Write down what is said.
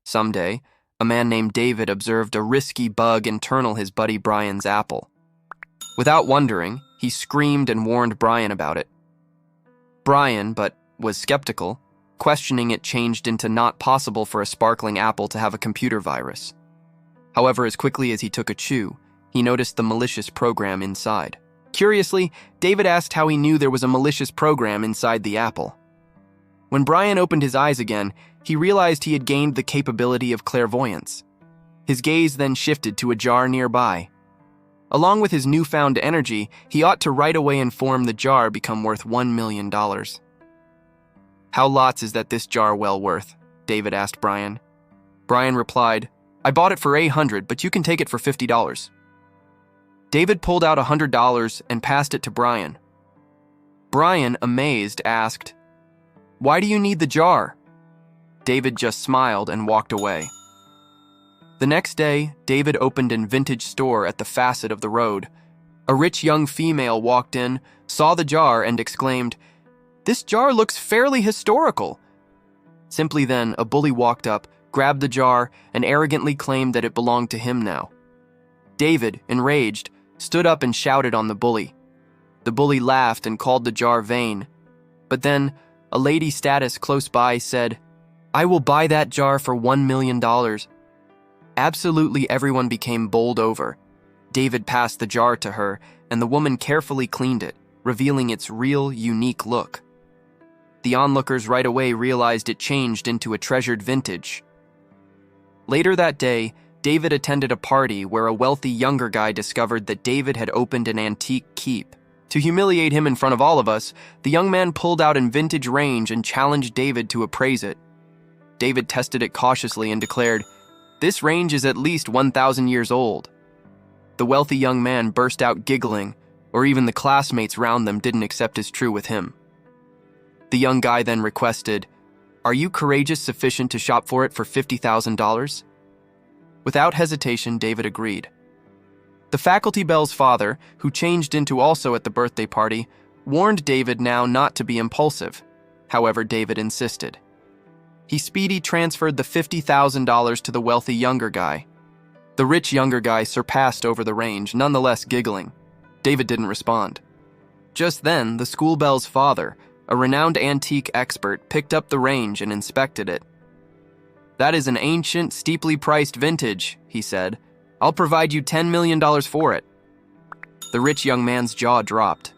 Someday, a man named David observed a risky bug internal his buddy Brian's apple. Without wondering, he screamed and warned Brian about it. Brian, but was skeptical, questioning it changed into not possible for a sparkling apple to have a computer virus. However, as quickly as he took a chew, he noticed the malicious program inside. Curiously, David asked how he knew there was a malicious program inside the apple. When Brian opened his eyes again, he realized he had gained the capability of clairvoyance. His gaze then shifted to a jar nearby. Along with his newfound energy, he ought to right away inform the jar become worth $1 million. "How lots is that this jar well worth?" David asked Brian. Brian replied, "I bought it for $800, but you can take it for $50. David pulled out $100 and passed it to Brian. Brian, amazed, asked, "Why do you need the jar?" David just smiled and walked away. The next day, David opened a vintage store at the facet of the road. A rich young female walked in, saw the jar, and exclaimed, "This jar looks fairly historical." Simply then, a bully walked up, grabbed the jar, and arrogantly claimed that it belonged to him now. David, enraged, stood up and shouted on the bully. The bully laughed and called the jar vain. But then, a lady status close by said, "I will buy that jar for $1 million. Absolutely everyone became bowled over. David passed the jar to her, and the woman carefully cleaned it, revealing its real, unique look. The onlookers right away realized it changed into a treasured vintage. Later that day, David attended a party where a wealthy younger guy discovered that David had opened an antique keep. To humiliate him in front of all of us, the young man pulled out a vintage range and challenged David to appraise it. David tested it cautiously and declared, "This range is at least 1,000 years old." The wealthy young man burst out giggling, or even the classmates round them didn't accept as true with him. The young guy then requested, "Are you courageous sufficient to shop for it for $50,000? Without hesitation, David agreed. The faculty belle's father, who changed into also at the birthday party, warned David now not to be impulsive. However, David insisted. He speedy transferred the $50,000 to the wealthy younger guy. The rich younger guy surpassed over the range, nonetheless giggling. David didn't respond. Just then, the school belle's father, a renowned antique expert, picked up the range and inspected it. "That is an ancient, steeply priced vintage," he said. "I'll provide you $10 million for it." The rich young man's jaw dropped.